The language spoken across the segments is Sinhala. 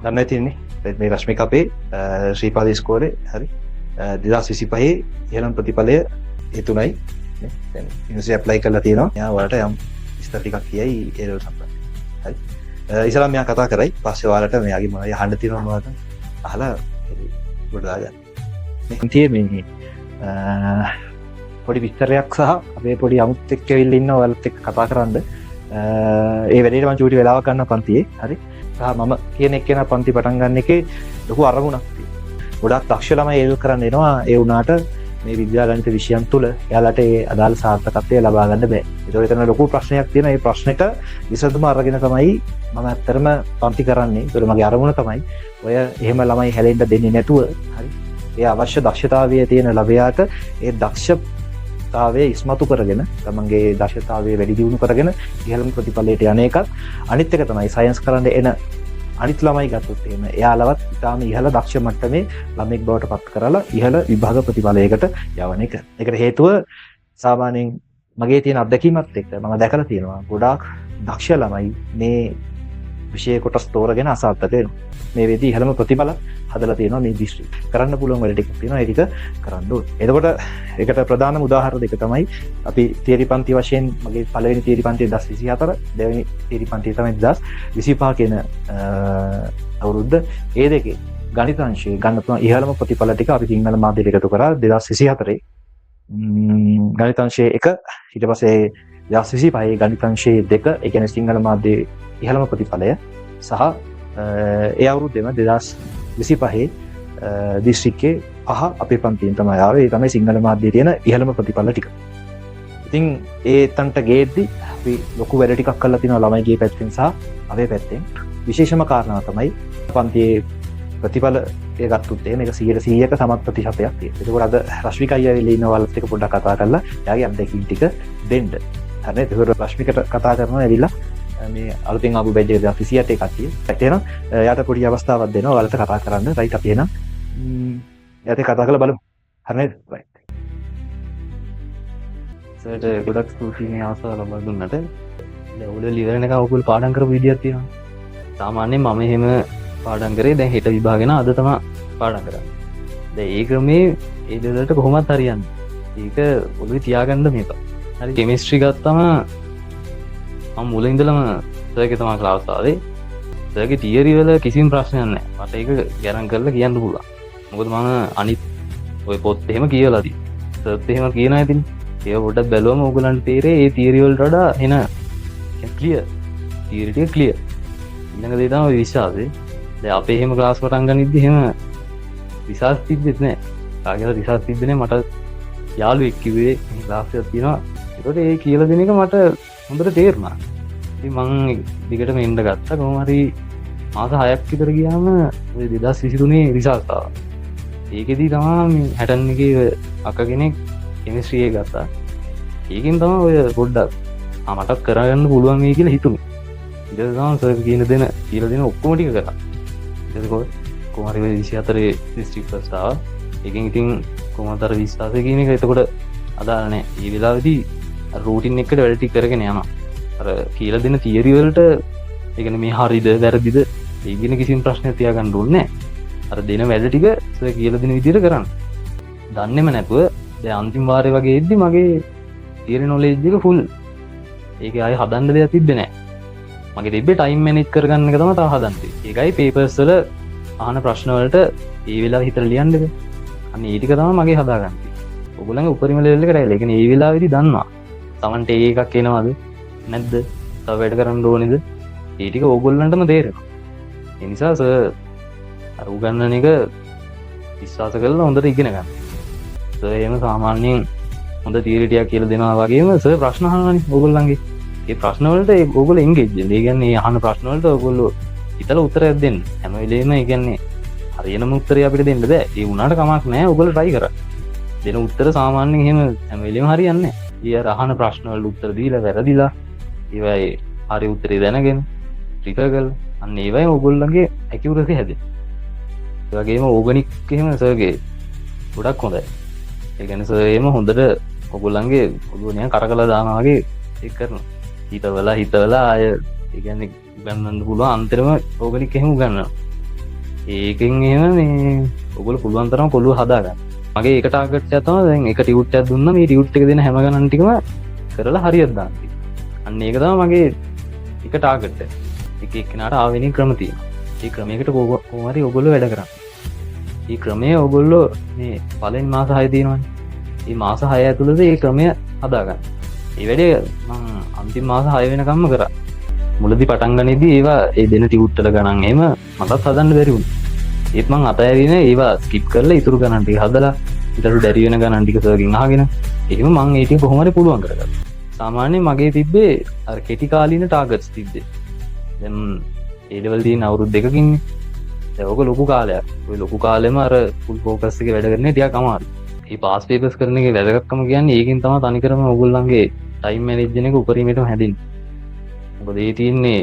දන්න තියන්නේ මේ රශ්මික අපේ ශ්‍රීපාද ඉස්කෝලේ හරි 2025 ඉහළම ප්‍රතිඵලය ඒ 3යි යුනිවර්සිටි ඇප්ලයි කරලා තියෙනවා. එයා ඔයාලට යම් විස්තර ටිකක් කියයි ඒ වල සම්බන්ධයෙන්. හරි. ඉස්සරහා මෙයා කතා කරයි. පස්සේ ඔයාලට මෙයාගේ මොනවද අහන්න තියෙනවා මොනවද අහලා ගොඩ දාගන්න. මේ තියෙන්නේ පොඩි විස්තරයක් සහ අපේ පොඩි අමුත් එක්ක ඇවිල්ලා ඉන්න ඔයාලත් එක්ක කතා කරන්න. ඒ වැඩේට මම චූටි වෙලාවක් ගන්න පන්තියේ. හරි. සහ මම කියන එක්කෙනා පන්ති පටන් ගන්න එකේ ලොකු අරමුණක් තියෙනවා. ගොඩක් දක්ෂ ළමයි ඒක කරන්න එනවා. ඒ වුණාට මේ විද්‍යාගණිත විෂයන් තුල එයාලට ඒ අදාළ සාර්ථකත්වය ලබා ගන්න බෑ. ඒතකොට එතන ලොකු ප්‍රශ්නයක් තියෙනවා. ඒ ප්‍රශ්නෙට විසඳුම අරගෙන තමයි මම ඇත්තටම පන්ති කරන්නේ. ඒතකොට මගේ අරමුණ තමයි ඔය එහෙම ළමයි හැලෙන්න දෙන්නේ නැතුව හරි. ඒ අවශ්‍ය දක්ෂතාවය තියෙන ළමයාට ඒ දක්ෂතාවය ඉස්මතු කරගෙන තමන්ගේ දක්ෂතාවය වැඩි දියුණු කරගෙන ඉහළම ප්‍රතිඵලයට යන එකත් අනිත් එක තමයි සයන්ස් කරන්න එන අනිත් ළමයි ගත්තොත් එහෙම එයාලවත් ඉතාලම ඉහළ දක්ෂ මට්ටමේ ළමෙක් බවට පත් කරලා ඉහළ විභාග ප්‍රතිඵලයකට යවන එක. ඒකට හේතුව සාමාන්‍යයෙන් මගේ තියෙන අත්දැකීමත් එක්ක මම දැකලා තියෙනවා ගොඩාක් දක්ෂ ළමයි මේ විෂය කොටස් තෝරගෙන අසාර්ථක වෙනවා. මේ වෙදී ඉහළම ප්‍රතිඵල හදලා තියෙනවා මේ දිස්ත්‍රික්. කරන්න පුළුවන් වැඩ ටිකක් තියෙනවා. ඒ ටික කරන්න ඕනේ. එතකොට ඒකට ප්‍රධානම උදාහරණ දෙක තමයි අපි තියරි පන්ති වශයෙන් මගේ පළවෙනි තියරි පන්තිය 2024 දෙවෙනි තියරි පන්තිය තමයි 2025 කියන අවුරුද්ද. ඒ දෙකේ ගණිත අංශයේ ගන්න පුළුවන් ඉහළම ප්‍රතිඵල ටික අපි සිංහල මාධ්‍යයට එකතු කරා 2024 ගණිත අංශයේ 1 ඊට පස්සේ 2025 ගණිත අංශයේ 2 ඒ කියන්නේ සිංහල මාධ්‍යයේ ඉහළම ප්‍රතිඵලය සහ ඒ අවුරුද්දේම 2025 දිස්ත්‍රික්කේ 5 අපේ පන්තියෙන් තමයි ආවේ. ඒ තමයි සිංහල මාධ්‍යයේ තියෙන ඉහළම ප්‍රතිඵල ටික. ඉතින් ඒ තන්ට ගේද්දි අපි ලොකු වැඩ ටිකක් කරලා තිනවා ළමයිගේ පැත්තෙන් සහ අපේ පැත්තෙන්. විශේෂම කාරණාව තමයි පන්තියේ ප්‍රතිඵල ඒ ගත්තොත් එහෙම ඒක 100%ක සමත් ප්‍රතිශතයක් තියෙනවා. ඒකෝර අද රශ්මික අයියා වෙලේ ඉන්න ඔයාලත් එක්ක පොඩ්ඩක් කතා කරලා එයාගේ අත්දැකීම් ටික දෙන්න. හරිද? ඒකෝර රශ්මිකට කතා කරනවා ඇවිල්ලා මේ අලුතෙන් ආපු බැච් එක 2028 කට්ටිය. එහෙනම් එයාට පොඩි අවස්ථාවක් දෙනවා ඔයාලට කතා කරන්න. රයිට් අපි එහෙනම් එයාට කතා කරලා බලමු. හරි නේද? රයිට්. සර්ට ගොඩක් ස්තුතියි මේ අවස්ථාව ලබා දුන්නට. දැන් උඩ ඉවරනක ඔයගොල්ලෝ පාඩම් කරපු විදියක් තියෙනවා. සාමාන්‍යයෙන් මම එහෙම පාඩම් කරේ දැන් හෙට විභාග වෙන අද තමයි පාඩම් කරන්නේ. දැන් ඒ ක්‍රමේ ඒ දෙවලට කොහොමත් හරියන්නේ. ඒක ඔළුවේ තියාගන්න මේක. හරි කෙමිස්ට්‍රි ගත්තම මම මුලින් ඉඳලම සර්ගේ තමයි ක්ලාස් ආවේ. සර්ගේ තියරි වල කිසිම ප්‍රශ්නයක් නැහැ. මට ඒක ගැරන් කරලා කියන්න පුළුවන්. මොකද මම අනිත් ඔය පොත් එහෙම කියවලා තියෙනවා. සර්ත් එහෙම කියනවා ඉතින්. ඒක පොඩ්ඩක් බැලුවම ඕගලන්ට තේරෙයි මේ තියරි වලට වඩා එන ක්ලියර්. තියරි ටික ක්ලියර්. ඊළඟ දේ තමයි විශ්වාසය. දැන් අපේ එහෙම ක්ලාස් පටන් ගනිද්දි එහෙම විශ්වාස තිබ්බෙත් නැහැ. කාගේද විශ්වාස තිබ්බේ නැහැ. මට යාළුවෙක් කිව්වේ මේ ක්ලාස් එකක් තියෙනවා. ඒකට ඒ කියලා දෙන එක මට හොඳට තේරුණා. ඉතින් මං දිගටම එන්න ගත්තා. කොහොම හරි මාස 6ක් විතර ගියාම ඔය 2023 රිසල්ට් ආවා. ඒකෙදි තමයි මේ 61 එකේ අක කෙනෙක් කෙමිස්ට්‍රි එක ගත්තා. ඒකෙන් තමයි ඔය පොඩ්ඩක් මටත් කරගන්න පුළුවන් වෙයි කියලා හිතුනේ. ඊට තමයි සර් කියලා දෙන ඔක්කොම ටික කරා. එතකොට කොහොම හරි 24 ඩිස්ට්‍රික්ට් ෆස්ට් ආවා. ඒකෙන් ඉතින් කොහොමද අර විශ්වාසය කියන එක එතකොට අදාළ නැහැ. මේ වෙලාවේදී රූටින් එකට වැඩ ටික කරගෙන යනවා. අර කියලා දෙන තියරි වලට ඒ කියන්නේ මේ හරිද වැරදිද ඒ කියන කිසිම ප්‍රශ්නයක් තියාගන්න ඕනේ නැහැ. අර දෙන වැඩ ටික සර් කියලා දෙන විදිහට කරන්න. දන්නේම නැතුව දැන් අන්තිම වාරේ වගේ එද්දි මගේ තියරි නොලෙජ් එක ෆුල්. ඒකේ ආයෙ හදන්න දෙයක් තිබ්බේ නැහැ. මගේ තිබ්බේ ටයිම් මැනේජ් කරගන්න එක තමයි තාම හදන්නේ. ඒකයි පේපර්ස් වල අහන ප්‍රශ්න වලට ඒ වෙලාවෙ හිතලා ලියන්න බෑ. අන්න ඒ ටික තමයි මගේ හදාගන්නේ. ඔයගොල්ලන්ගේ උපරිම ලෙවල් එකට ඇවිල්ලා. ඒ කියන්නේ ඒ වෙලාවේදී දන්නවා. තමන්ට ඒ එකක් එනවද නැද්ද? තව වැඩ කරන්න ඕනේද? ඒ ටික ඕගොල්ලන්ටම තේරෙනවා. ඒ නිසා සර් අර උගන්නන එක විශ්වාස කරලා හොඳට ඉගෙන ගන්න. සර් එහෙම සාමාන්‍යයෙන් හොඳ තියරි ටිකක් කියලා දෙනවා වගේම සර් ප්‍රශ්න අහනවානේ ඕගොල්ලන්ගේ. ඒ ප්‍රශ්න වලට ඕගොල්ලෝ එන්ගේජ් වෙන්න. ඒ කියන්නේ අහන ප්‍රශ්න වලට ඕගොල්ලෝ හිතලා උත්තරයක් දෙන්න. හැම වෙලේම ඒ කියන්නේ හරියනම උත්තරය අපිට දෙන්න බෑ. ඒ වුණාට කමක් නැහැ. ඕගොල්ලෝ try කරා. දෙන උත්තර සාමාන්‍යයෙන් එහෙම හැම වෙලේම හරියන්නේ නැහැ. ඊයර අහන ප්‍රශ්න වලට උත්තර දීලා වැරදිලා ඒවයි හරි උත්තරේ දැනගෙන ටික කරලා අන්න ඒවයි ඕගොල්ලන්ගේ ඇකියුරසි හැදෙන්නේ. ඒ වගේම ඕගනික් එහෙම සර්ගේ ගොඩක් හොඳයි. ඒ කියන්නේ සර් එහෙම හොඳට ඕගොල්ලන්ගේ ඔළුව නිකන් කරකලා දානවා වගේ ඒක කරනවා. හිතවලා ආය ඒ කියන්නේ උගන්වන්න පුළුවන් අන්තිම ඕගනික් එහෙම උගන්වනවා. ඒකෙන් එහෙම මේ ඔයගොල්ලෝ පුළුවන් තරම් කොළුව හදාගන්න. මගේ එක ටාගට් එකක් තමයි දැන් එක ටියුට් එකක් දුන්නා මේ ටියුට් එක දෙන හැම ගණන් ටිකම කරලා හරියට දාන්න. අන්න ඒක තමයි මගේ එක ටාගට් එක. එක එක්කෙනාට ආවෙනින් ක්‍රම තියෙනවා. මේ ක්‍රමයකට කොහොම හරි ඔයගොල්ලෝ වැඩ කරන්න. මේ ක්‍රමය ඔයගොල්ලෝ මේ පළවෙනි මාස 6 තියෙනවනේ. මේ මාස 6 ඇතුළත මේ ක්‍රමය හදාගන්න. මේ වැඩේ මම අන්තිම මාස 6 වෙනකම්ම කරා. මුලදී පටන් ගනිද්දී ඒවා ඒ දෙන ටියුට් වල ගණන් එහෙම මටත් හදන්න බැරි වුණා. ඒත් මං අතෑරින ඒවා ස්කිප් කරලා ඉතුරු ගණන් ටික හදලා ඊටු දැරි වෙන ගණන් ටික සර්ගෙන් අහගෙන එහෙම මං ඒ ටික කොහොම හරි පුළුවන් කරගත්තා. සාමාන්‍යයෙන් මගේ තිබ්බේ අර කෙටි කාලීන ටාගට්ස් තිබ්බේ. දැන් ඒ ලෙවල් තියෙන අවුරුදු දෙකකින්නේ. දැන් ඕක ලොකු කාලයක්. ඔය ලොකු කාලෙම අර ෆුල් ෆෝකස් එකේ වැඩ කරන්නේ ටිකක් අමාරුයි. මේ පාස් පේපර්ස් කරන එකේ වැදගත්කම කියන්නේ ඒකෙන් තමයි තනිකරම ඕගොල්ලන්ගේ ටයිම් මැනේජ්මන්ට් එක උපරිමයටම හැදෙන්නේ. මොකද ඒ තියෙන්නේ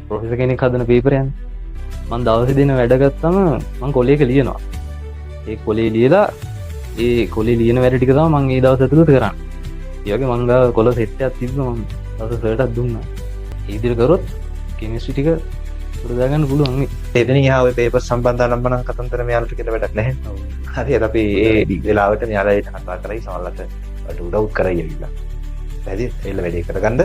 ප්‍රොෆෙසර් කෙනෙක් හදන පේපර් යන්නේ. මම දවසේ දින වැඩ ගත්තම මම කොලේක ලියනවා. ඒ කොලේ ලියලා ඒ කොලේ ලියන වැඩ ටික තමයි මම ඒ දවස් ඇතුළත කරන්නේ. ඒ වගේ මම ගාව කොල සෙට් එකක් තිබ්බා මම දවස් සර්ටක් දුන්නා. ඒ විදිහට කරොත් කෙමිස්ට්‍රි ටික උඩ දාගන්න පුළුවන් නේ. එතනින් එහා ඔය පේපර් සම්බන්ධව නම් මම කතන්දර මෙයාලට කියලා වැඩක් නැහැ. හරියට අපි ඒ වෙලාවට මෙයාලා ඒක කතා කරයි සමහරවිට අට උදව් කරයි කියලා. හරි එළ වැඩේ කරගන්න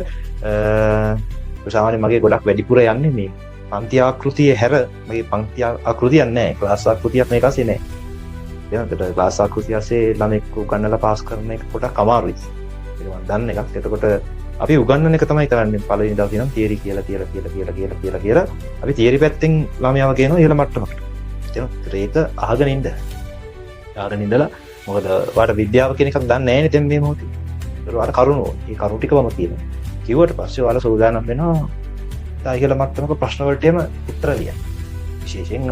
සාමාන්‍යයෙන් මගේ ගොඩක් වැඩිපුර යන්නේ මේ පන්ති ආකෘතිය හැර මගේ පන්ති ආකෘතියක් නැහැ. ක්ලාස් ආකෘතියක් මේක ASCII නැහැ. එහෙනම් ක්ලාස් ආකෘතිය ASCII ළමෙක් උගන්නලා පාස් කරන එක පොඩක් අමාරුයි. ඒක මම දන්න එකක්. එතකොට අපි උගන්නන එක තමයි කරන්නේ. පළවෙනි දවසේ නම් තියරි කියලා අපි තියරි පැත්තෙන් ළමයාව ගේනවා ඉහළ මට්ටමකට. ඒක අහගෙන ඉන්න. අහගෙන ඉඳලා මොකද වාට විද්‍යාව කියන එකක් දන්නේ නැහැ නේ දැන් මේ මොහොතේ. ඒක වාට කරුණු. මේ කරුණු ටිකම කියනවා. කිව්වට පස්සේ ඔයාලා සූදානම් වෙනවා ඉහළ මට්ටමක ප්‍රශ්න වලට එම උත්තර ලියන්න. විශේෂයෙන්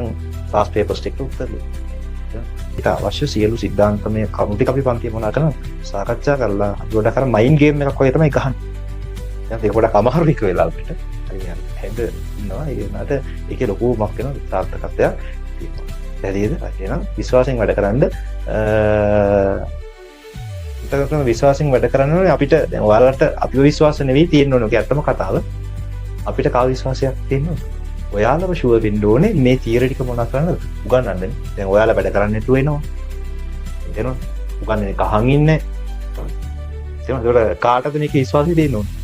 පාස් පේපර්ස් ටිකට උත්තර ලියන්න. ඊට අවශ්‍ය සියලු සිද්ධාන්තමය කරුණු ටික අපි පන්තියේ මොනවා කරනවද? සාකච්ඡා කරලා ගොඩක් අර මයින්ඩ් ගේම් එකක් වගේ තමයි ගහන්නේ. දැන් ඒක පොඩක් අමාරුයි ඒක වෙලාවට. හරි හැද ඉන්නවා. ඒ වුණාට ඒකේ ලොකු මක් වෙන සාර්ථකත්වයක් තියෙනවා. හරිද? එහෙනම් විශ්වාසයෙන් වැඩ කරන්න ඒකටම විශ්වාසයෙන් වැඩ කරන්න ඕනේ. අපිට දැන් ඔයාලට අපිව විශ්වාස නෙවෙයි තියෙන්න ඕනේ. ඒක ඇත්තම කතාව. අපිට කාව විශ්වාසයක් තියෙනවා. ඔයාලම ෂුවර් වෙන්න ඕනේ මේ තියරි ටික මොනවා කරන්නද උගන්වන්නේ. දැන් ඔයාලා වැඩ කරන්නේ නැතුව එනවා. එතන උගන්වන්නේ කහන් ඉන්නේ. ඒක කාටද මේක විශ්වාසය දෙන්න ඕනේ.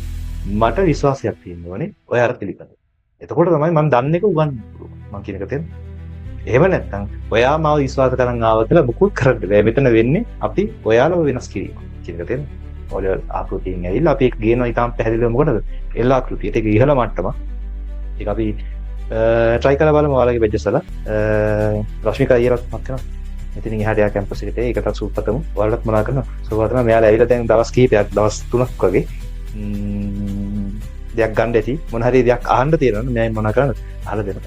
මට විශ්වාසයක් තියෙන්න ඕනේ ඔයාලා පිළිගන්න. එතකොට තමයි මම දන්න එක උගන්වන්න පුළුවන්. මම කියන එක තේරෙනවද? එහෙම නැත්නම් ඔයා මාව විශ්වාස කරන් ආව කියලා මුකුත් කරන්න බෑ. මෙතන වෙන්නේ අපි ඔයාලම වෙනස් කිරීම. කියන එක තේරෙනවද? ඔය ආකෘතියෙන් ඇවිල්ලා අපි ඒක ගේනවා ඊටාම් පැහැදිලිව මොකටද? එල් ආකෘතියට ඒක ඉහළ මට්ටම. ඒක අපි try කරලා බලමු ඔයාලගේ බෙජ්ජස් වල. රශ්මිකා ඊයරත් මත් කරනවා. මෙතනින් එහාට යා කැම්පස් එකට ඒකටත් සූපතමු. ඔයාලත් මොනා කරනවා? සෝවාතම මෙයාලා ඇවිල්ලා දැන් දවස් කිහිපයක් දවස් 3ක් වගේ දෙයක් ගන්න ඇති. මොන හරි දෙයක් අහන්න තියෙනවනේ මම මොනා කරන්නද? අහලා දෙන්න.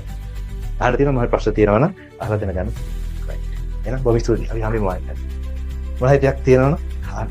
අහලා තියෙනවා මොන ප්‍රශ්න තියෙනවනම් අහලා දෙන්න ගන්න. right. එහෙනම් බොහොම ස්තුතියි. අපි හැමෝම මොන හරි දෙයක් තියෙනවනම් අහන්න.